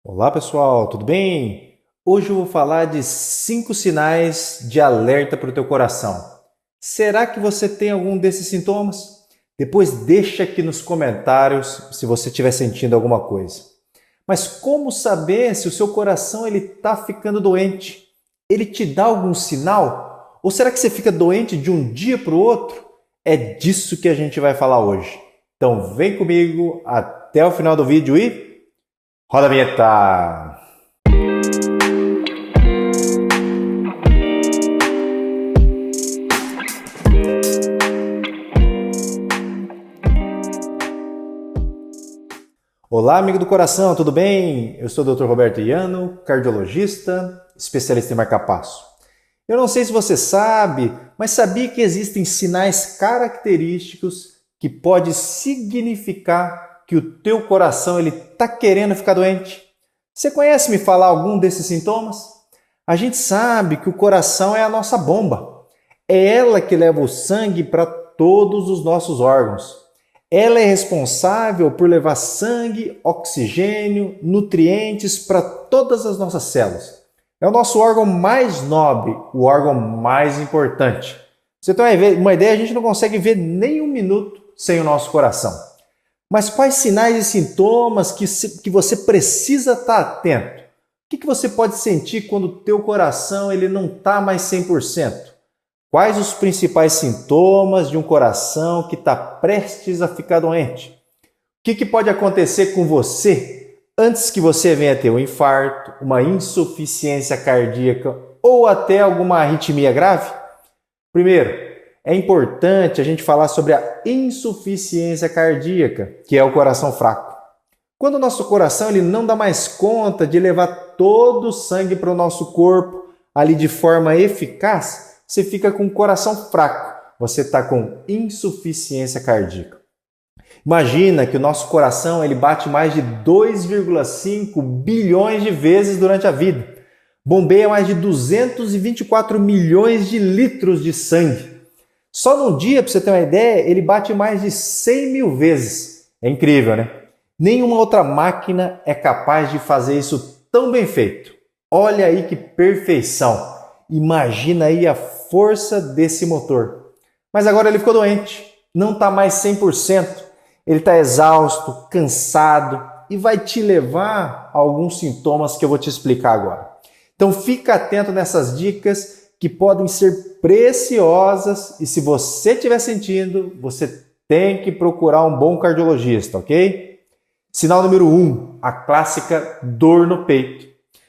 Olá pessoal, tudo bem? Hoje eu vou falar de 5 sinais de alerta para o teu coração. Será que você tem algum desses sintomas? Depois deixa aqui nos comentários se você estiver sentindo alguma coisa. Mas como saber se o seu coração está ficando doente? Ele te dá algum sinal? Ou será que você fica doente de um dia para o outro? É disso que a gente vai falar hoje. Então vem comigo até o final do vídeo e roda a vinheta! Olá, amigo do coração, tudo bem? Eu sou o Dr. Roberto Iano, cardiologista, especialista em marca-passo. Eu não sei se você sabe, mas sabia que existem sinais característicos que podem significar que o teu coração está querendo ficar doente? Você conhece me falar algum desses sintomas? A gente sabe que o coração é a nossa bomba. É ela que leva o sangue para todos os nossos órgãos. Ela é responsável por levar sangue, oxigênio, nutrientes para todas as nossas células. É o nosso órgão mais nobre, o órgão mais importante. Você tem uma ideia, a gente não consegue ver nem um minuto sem o nosso coração. Mas quais sinais e sintomas que você precisa estar atento? O que você pode sentir quando o teu coração não está mais 100%? Quais os principais sintomas de um coração que está prestes a ficar doente? O que pode acontecer com você antes que você venha ter um infarto, uma insuficiência cardíaca ou até alguma arritmia grave? Primeiro, é importante a gente falar sobre a insuficiência cardíaca, que é o coração fraco. Quando o nosso coração não dá mais conta de levar todo o sangue para o nosso corpo ali de forma eficaz, você fica com o coração fraco, você está com insuficiência cardíaca. Imagina que o nosso coração bate mais de 2,5 bilhões de vezes durante a vida. Bombeia mais de 224 milhões de litros de sangue. Só num dia, para você ter uma ideia, ele bate mais de 100 mil vezes. É incrível, né? Nenhuma outra máquina é capaz de fazer isso tão bem feito. Olha aí que perfeição! Imagina aí a força desse motor. Mas agora ele ficou doente, não está mais 100%. Ele está exausto, cansado e vai te levar a alguns sintomas que eu vou te explicar agora. Então fica atento nessas dicas que podem ser preciosas e se você estiver sentindo, você tem que procurar um bom cardiologista, ok? Sinal número 1, a clássica dor no peito.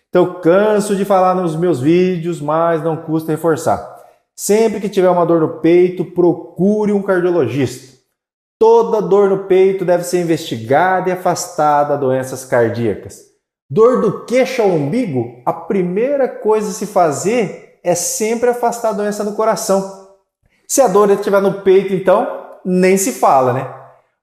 Então eu canso de falar nos meus vídeos, mas não custa reforçar. Sempre que tiver uma dor no peito, procure um cardiologista. Toda dor no peito deve ser investigada e afastada de doenças cardíacas. Dor do queixo ao umbigo, a primeira coisa a se fazer é sempre afastar a doença no coração. Se a dor estiver no peito, então, nem se fala, né?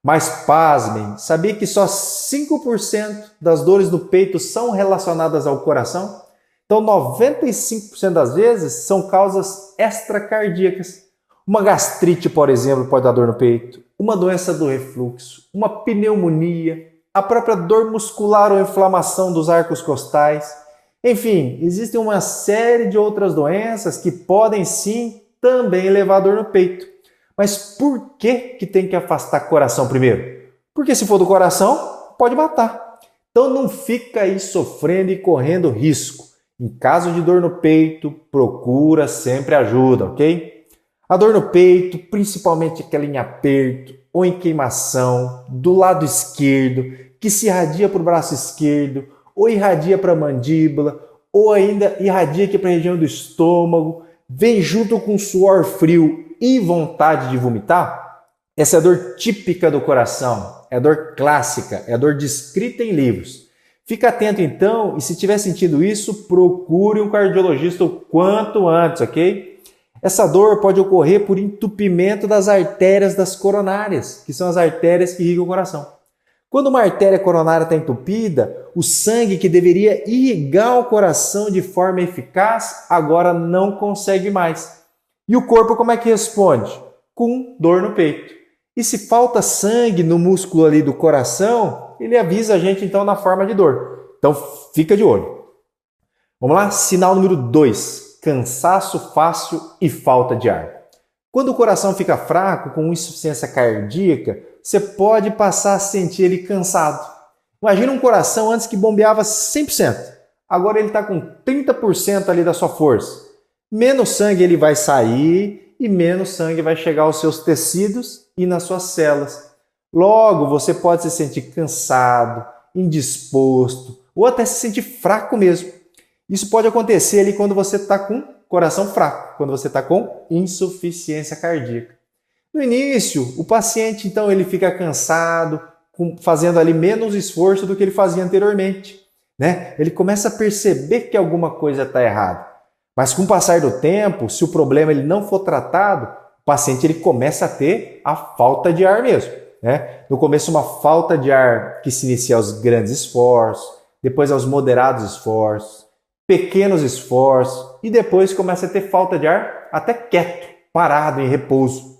Mas pasmem, sabia que só 5% das dores no peito são relacionadas ao coração? Então 95% das vezes são causas extracardíacas. Uma gastrite, por exemplo, pode dar dor no peito, uma doença do refluxo, uma pneumonia, a própria dor muscular ou inflamação dos arcos costais. Enfim, existem uma série de outras doenças que podem sim também levar a dor no peito. Mas por que tem que afastar o coração primeiro? Porque se for do coração, pode matar. Então não fica aí sofrendo e correndo risco. Em caso de dor no peito, procura sempre ajuda, ok? A dor no peito, principalmente aquela em aperto ou em queimação, do lado esquerdo, que se irradia para o braço esquerdo, ou irradia para a mandíbula, ou ainda irradia aqui para a região do estômago, vem junto com suor frio e vontade de vomitar, essa é a dor típica do coração, é a dor clássica, é a dor descrita em livros. Fica atento então e se tiver sentido isso, procure um cardiologista o quanto antes, ok? Essa dor pode ocorrer por entupimento das artérias das coronárias, que são as artérias que irrigam o coração. Quando uma artéria coronária está entupida, o sangue que deveria irrigar o coração de forma eficaz, agora não consegue mais. E o corpo como é que responde? Com dor no peito. E se falta sangue no músculo ali do coração, ele avisa a gente então na forma de dor. Então fica de olho. Vamos lá? Sinal número 2, cansaço fácil e falta de ar. Quando o coração fica fraco, com insuficiência cardíaca, você pode passar a sentir ele cansado. Imagina um coração antes que bombeava 100%. Agora ele está com 30% ali da sua força. Menos sangue ele vai sair e menos sangue vai chegar aos seus tecidos e nas suas células. Logo, você pode se sentir cansado, indisposto ou até se sentir fraco mesmo. Isso pode acontecer ali quando você está com coração fraco, quando você está com insuficiência cardíaca. No início, o paciente então ele fica cansado, fazendo ali menos esforço do que ele fazia anteriormente, né? Ele começa a perceber que alguma coisa está errada. Mas com o passar do tempo, se o problema ele não for tratado, o paciente ele começa a ter a falta de ar mesmo, né? No começo, uma falta de ar que se inicia aos grandes esforços, depois aos moderados esforços, pequenos esforços e depois começa a ter falta de ar até quieto, parado, em repouso.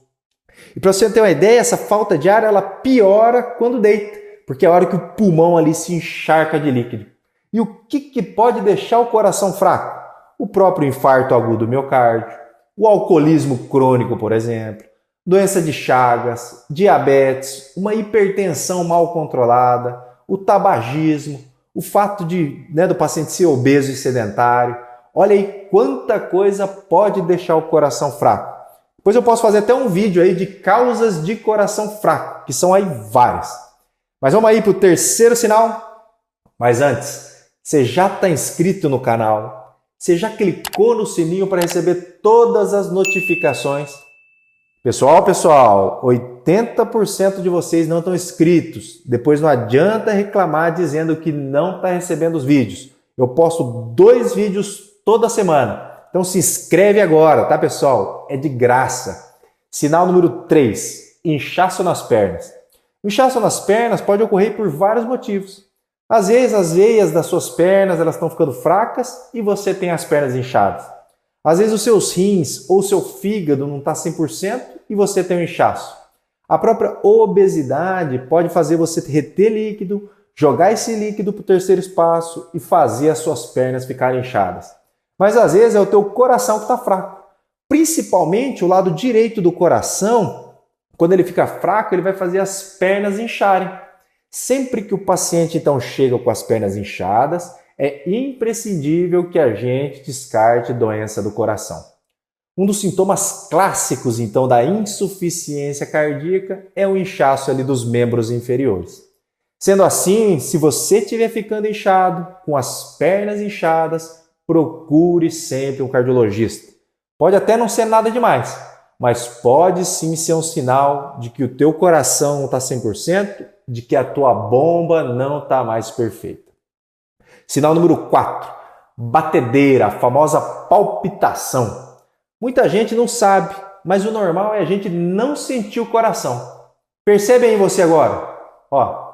E para você ter uma ideia, essa falta de ar ela piora quando deita, porque é a hora que o pulmão ali se encharca de líquido. E o que pode deixar o coração fraco? O próprio infarto agudo do miocárdio, o alcoolismo crônico, por exemplo, doença de Chagas, diabetes, uma hipertensão mal controlada, o tabagismo, o fato do paciente ser obeso e sedentário. Olha aí quanta coisa pode deixar o coração fraco. Depois eu posso fazer até um vídeo aí de causas de coração fraco, que são aí várias. Mas vamos aí para o terceiro sinal. Mas antes, você já está inscrito no canal? Você já clicou no sininho para receber todas as notificações? Pessoal, 80% de vocês não estão inscritos. Depois não adianta reclamar dizendo que não está recebendo os vídeos. Eu posto 2 vídeos toda semana. Então se inscreve agora, tá pessoal? É de graça. Sinal número 3, inchaço nas pernas. O inchaço nas pernas pode ocorrer por vários motivos. Às vezes as veias das suas pernas elas estão ficando fracas e você tem as pernas inchadas. Às vezes os seus rins ou o seu fígado não está 100% e você tem um inchaço. A própria obesidade pode fazer você reter líquido, jogar esse líquido para o terceiro espaço e fazer as suas pernas ficarem inchadas. Mas às vezes é o teu coração que está fraco. Principalmente o lado direito do coração, quando ele fica fraco, ele vai fazer as pernas incharem. Sempre que o paciente então chega com as pernas inchadas, é imprescindível que a gente descarte doença do coração. Um dos sintomas clássicos então da insuficiência cardíaca é o inchaço ali dos membros inferiores. Sendo assim, se você estiver ficando inchado, com as pernas inchadas, procure sempre um cardiologista. Pode até não ser nada demais, mas pode sim ser um sinal de que o teu coração não está 100%, de que a tua bomba não está mais perfeita. Sinal número 4, batedeira, a famosa palpitação. Muita gente não sabe, mas o normal é a gente não sentir o coração. Percebe aí você agora? Ó,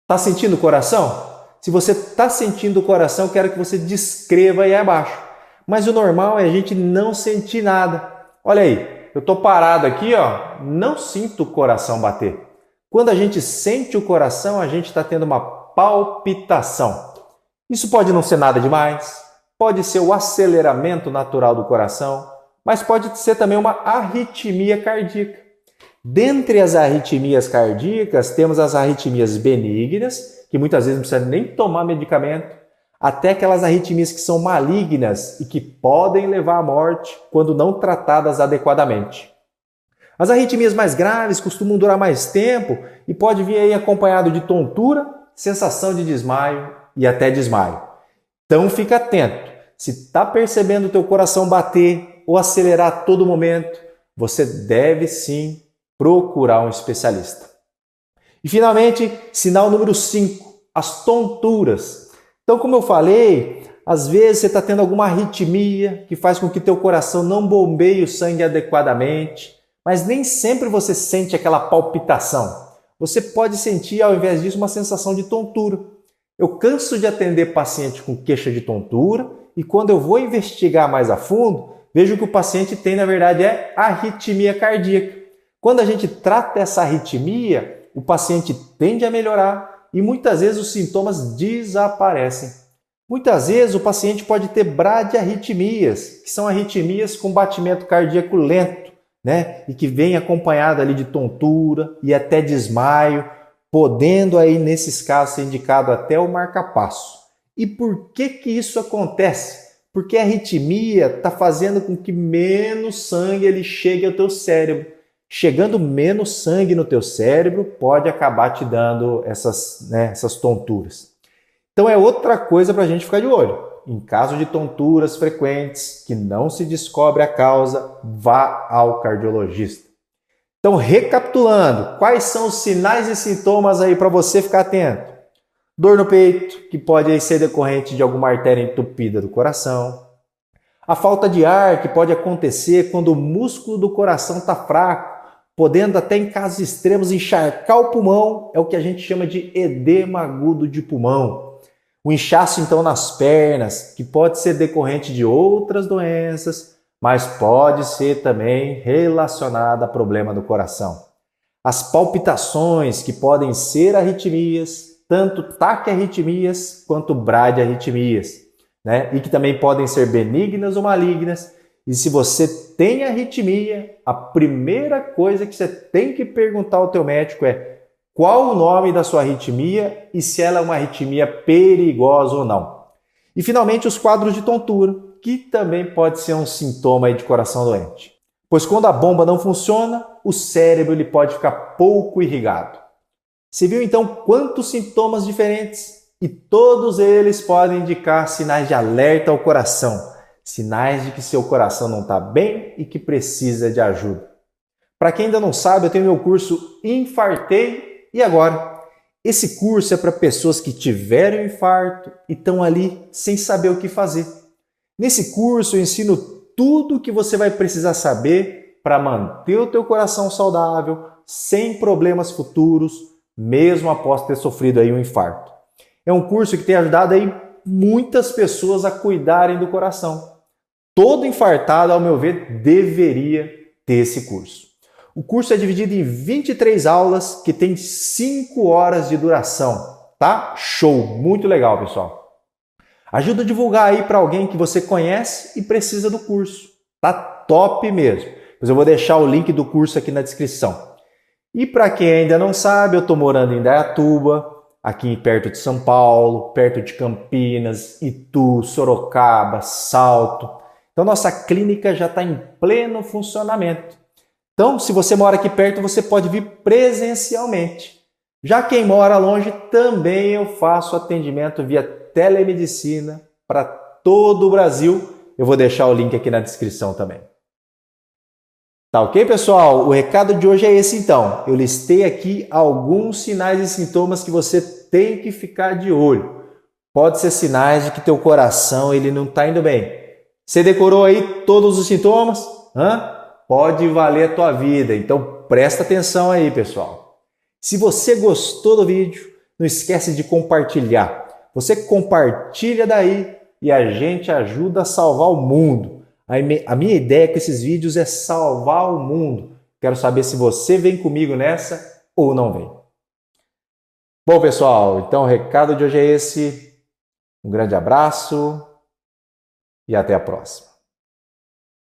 tá sentindo o coração? Se você está sentindo o coração, quero que você descreva aí abaixo. Mas o normal é a gente não sentir nada. Olha aí, eu estou parado aqui, ó, não sinto o coração bater. Quando a gente sente o coração, a gente está tendo uma palpitação. Isso pode não ser nada demais, pode ser o aceleramento natural do coração, mas pode ser também uma arritmia cardíaca. Dentre as arritmias cardíacas, temos as arritmias benignas, que muitas vezes não precisa nem tomar medicamento, até aquelas arritmias que são malignas e que podem levar à morte quando não tratadas adequadamente. As arritmias mais graves costumam durar mais tempo e pode vir aí acompanhado de tontura, sensação de desmaio e até desmaio. Então fica atento, se está percebendo o teu coração bater ou acelerar a todo momento, você deve sim procurar um especialista. E finalmente, sinal número 5, as tonturas. Então, como eu falei, às vezes você está tendo alguma arritmia que faz com que teu coração não bombeie o sangue adequadamente, mas nem sempre você sente aquela palpitação. Você pode sentir, ao invés disso, uma sensação de tontura. Eu canso de atender paciente com queixa de tontura e quando eu vou investigar mais a fundo, vejo que o paciente tem, na verdade, arritmia cardíaca. Quando a gente trata essa arritmia, o paciente tende a melhorar e muitas vezes os sintomas desaparecem. Muitas vezes o paciente pode ter bradiarritmias, que são arritmias com batimento cardíaco lento, né? E que vem acompanhado ali de tontura e até desmaio, podendo aí nesses casos ser indicado até o marca-passo. E por que isso acontece? Porque a arritmia está fazendo com que menos sangue ele chegue ao teu cérebro. Chegando menos sangue no teu cérebro, pode acabar te dando essas tonturas. Então é outra coisa para a gente ficar de olho. Em caso de tonturas frequentes, que não se descobre a causa, vá ao cardiologista. Então, recapitulando, quais são os sinais e sintomas aí para você ficar atento? Dor no peito, que pode ser decorrente de alguma artéria entupida do coração. A falta de ar, que pode acontecer quando o músculo do coração está fraco, podendo até em casos extremos encharcar o pulmão, é o que a gente chama de edema agudo de pulmão. O inchaço então nas pernas, que pode ser decorrente de outras doenças, mas pode ser também relacionado a problema do coração. As palpitações, que podem ser arritmias, tanto taquiarritmias quanto bradiarritmias, né? E que também podem ser benignas ou malignas. E se você tem arritmia, a primeira coisa que você tem que perguntar ao teu médico é: qual o nome da sua arritmia e se ela é uma arritmia perigosa ou não. E finalmente os quadros de tontura, que também pode ser um sintoma aí de coração doente. Pois quando a bomba não funciona, o cérebro ele pode ficar pouco irrigado. Você viu então quantos sintomas diferentes? E todos eles podem indicar sinais de alerta ao coração, sinais de que seu coração não está bem e que precisa de ajuda. Para quem ainda não sabe, eu tenho meu curso Infartei e Agora. Esse curso é para pessoas que tiveram infarto e estão ali sem saber o que fazer. Nesse curso eu ensino tudo o que você vai precisar saber para manter o teu coração saudável, sem problemas futuros, mesmo após ter sofrido aí um infarto. É um curso que tem ajudado aí muitas pessoas a cuidarem do coração. Todo infartado, ao meu ver, deveria ter esse curso. O curso é dividido em 23 aulas que tem 5 horas de duração, tá? Show! Muito legal, pessoal. Ajuda a divulgar aí para alguém que você conhece e precisa do curso. Tá top mesmo. Pois eu vou deixar o link do curso aqui na descrição. E para quem ainda não sabe, eu estou morando em Indaiatuba, aqui perto de São Paulo, perto de Campinas, Itu, Sorocaba, Salto. Então nossa clínica já está em pleno funcionamento. Então, se você mora aqui perto, você pode vir presencialmente. Já quem mora longe, também eu faço atendimento via telemedicina para todo o Brasil. Eu vou deixar o link aqui na descrição também. Tá ok, pessoal? O recado de hoje é esse então. Eu listei aqui alguns sinais e sintomas que você tem que ficar de olho. Pode ser sinais de que teu coração ele não está indo bem. Você decorou aí todos os sintomas? Pode valer a tua vida, então presta atenção aí, pessoal. Se você gostou do vídeo, não esquece de compartilhar. Você compartilha daí e a gente ajuda a salvar o mundo. A minha ideia com esses vídeos é salvar o mundo. Quero saber se você vem comigo nessa ou não vem. Bom, pessoal, então o recado de hoje é esse. Um grande abraço e até a próxima.